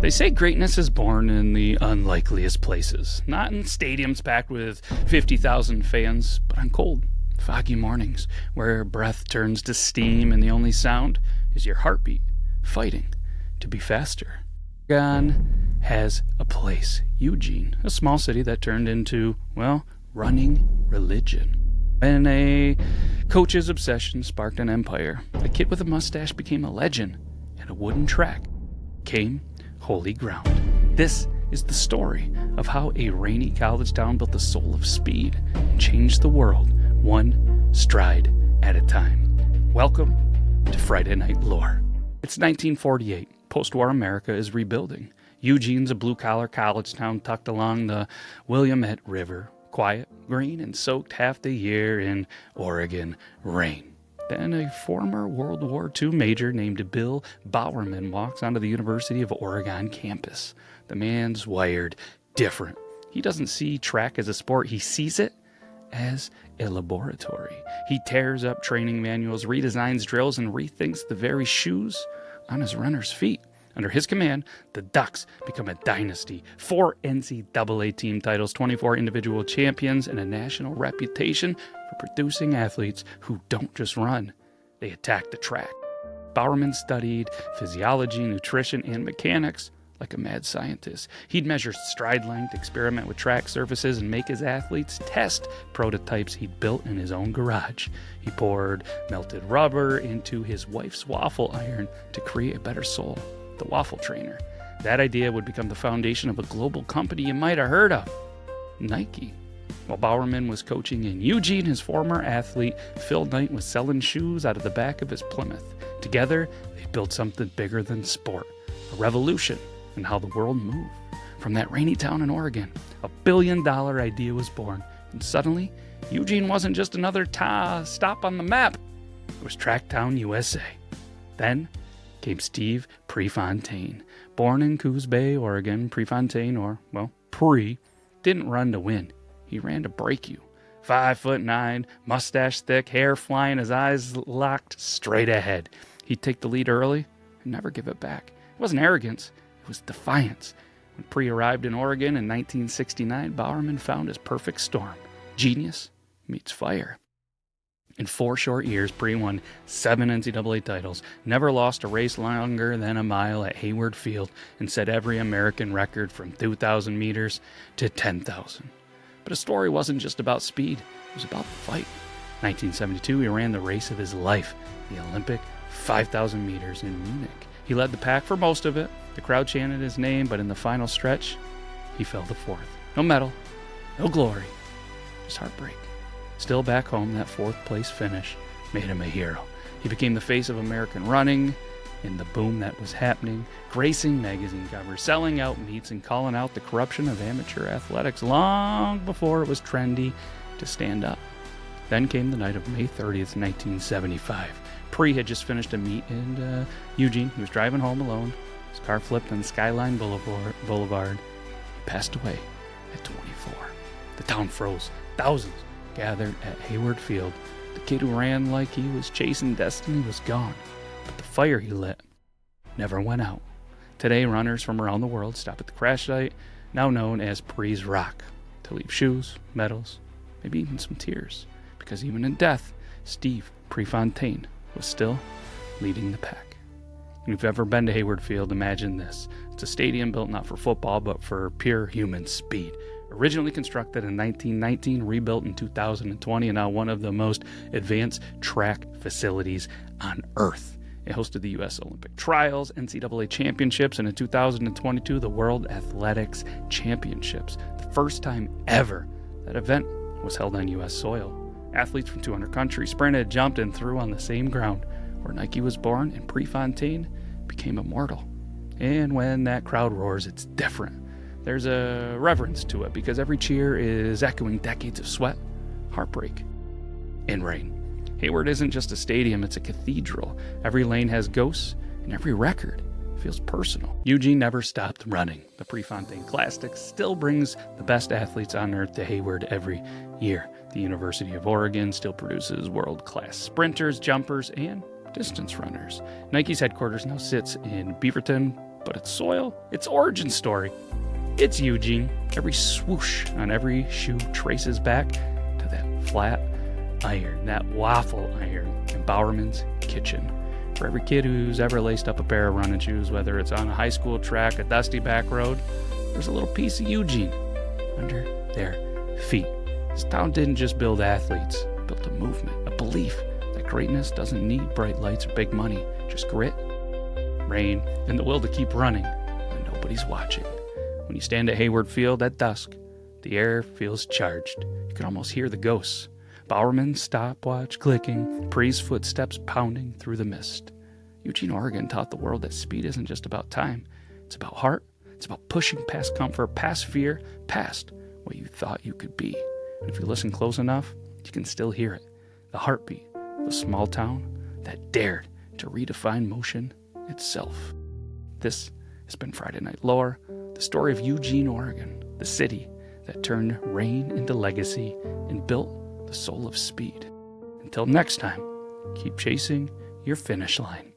They say greatness is born in the unlikeliest places, not in stadiums packed with 50,000 fans, but on cold, foggy mornings where breath turns to steam and the only sound is your heartbeat fighting to be faster. Oregon has a place, Eugene, a small city that turned into, well, running religion. When a coach's obsession sparked an empire, a kid with a mustache became a legend, and a wooden track came holy ground. This is the story of how a rainy college town built the soul of speed and changed the world one stride at a time. Welcome to Friday Night Lore. It's 1948. Post-war America is rebuilding. Eugene's a blue-collar college town tucked along the Willamette River. Quiet, green, and soaked half the year in Oregon rain. Then a former World War II major named Bill Bowerman walks onto the University of Oregon campus. The man's wired different. He doesn't see track as a sport. He sees it as a laboratory. He tears up training manuals, redesigns drills, and rethinks the very shoes on his runners' feet. Under his command, the Ducks become a dynasty. 4 NCAA team titles, 24 individual champions, and a national reputation for producing athletes who don't just run, they attack the track. Bowerman studied physiology, nutrition, and mechanics like a mad scientist. He'd measure stride length, experiment with track surfaces, and make his athletes test prototypes he'd built in his own garage. He poured melted rubber into his wife's waffle iron to create a better sole. The waffle trainer. That idea would become the foundation of a global company you might have heard of, Nike. While Bowerman was coaching in Eugene, his former athlete Phil Knight was selling shoes out of the back of his Plymouth. Together, they built something bigger than sport, a revolution in how the world moved. From that rainy town in Oregon, a billion-dollar idea was born, and suddenly, Eugene wasn't just another stop on the map. It was Tracktown, USA. Then came Steve Prefontaine. Born in Coos Bay, Oregon, Prefontaine, or, well, Pre, didn't run to win. He ran to break you. 5'9", mustache thick, hair flying, his eyes locked straight ahead. He'd take the lead early and never give it back. It wasn't arrogance, it was defiance. When Pre arrived in Oregon in 1969, Bowerman found his perfect storm. Genius meets fire. In 4 short years, Pre won 7 NCAA titles, never lost a race longer than a mile at Hayward Field, and set every American record from 2,000 meters to 10,000. But his story wasn't just about speed, it was about the fight. 1972, he ran the race of his life, the Olympic 5,000 meters in Munich. He led the pack for most of it. The crowd chanted his name, but in the final stretch, he fell to 4th. No medal, no glory, just heartbreak. Still back home, that 4th place finish made him a hero. He became the face of American running in the boom that was happening, gracing magazine covers, selling out meets, and calling out the corruption of amateur athletics long before it was trendy to stand up. Then came the night of May 30th, 1975. Pre had just finished a meet in Eugene. He was driving home alone. His car flipped on Skyline Boulevard. He passed away at 24. The town froze. Thousands gathered at Hayward Field. The kid who ran like he was chasing destiny was gone, but the fire he lit never went out. Today, runners from around the world stop at the crash site, now known as Pre's Rock, to leave shoes, medals, maybe even some tears, because even in death, Steve Prefontaine was still leading the pack. If you've ever been to Hayward Field, imagine this. It's a stadium built not for football, but for pure human speed. Originally constructed in 1919, rebuilt in 2020, and now one of the most advanced track facilities on Earth. It hosted the U.S. Olympic trials, NCAA championships, and in 2022, the World Athletics Championships. The first time ever that event was held on U.S. soil. Athletes from 200 countries sprinted, jumped, and threw on the same ground where Nike was born and Prefontaine became immortal. And when that crowd roars, it's different. There's a reverence to it because every cheer is echoing decades of sweat, heartbreak, and rain. Hayward isn't just a stadium, it's a cathedral. Every lane has ghosts, and every record feels personal. Eugene never stopped running. The Prefontaine Classic still brings the best athletes on earth to Hayward every year. The University of Oregon still produces world-class sprinters, jumpers, and distance runners. Nike's headquarters now sits in Beaverton, but its soil, its origin story. It's Eugene. Every swoosh on every shoe traces back to that flat iron, that waffle iron in Bowerman's kitchen. For every kid who's ever laced up a pair of running shoes, whether it's on a high school track, a dusty back road, there's a little piece of Eugene under their feet. This town didn't just build athletes, it built a movement, a belief that greatness doesn't need bright lights or big money, just grit, rain, and the will to keep running when nobody's watching. When you stand at Hayward Field at dusk, the air feels charged. You can almost hear the ghosts. Bowerman's stopwatch clicking, Pre's footsteps pounding through the mist. Eugene, Oregon taught the world that speed isn't just about time. It's about heart. It's about pushing past comfort, past fear, past what you thought you could be. And if you listen close enough, you can still hear it. The heartbeat of a small town that dared to redefine motion itself. This has been Friday Night Lore, the story of Eugene, Oregon, the city that turned rain into legacy and built the soul of speed. Until next time, keep chasing your finish line.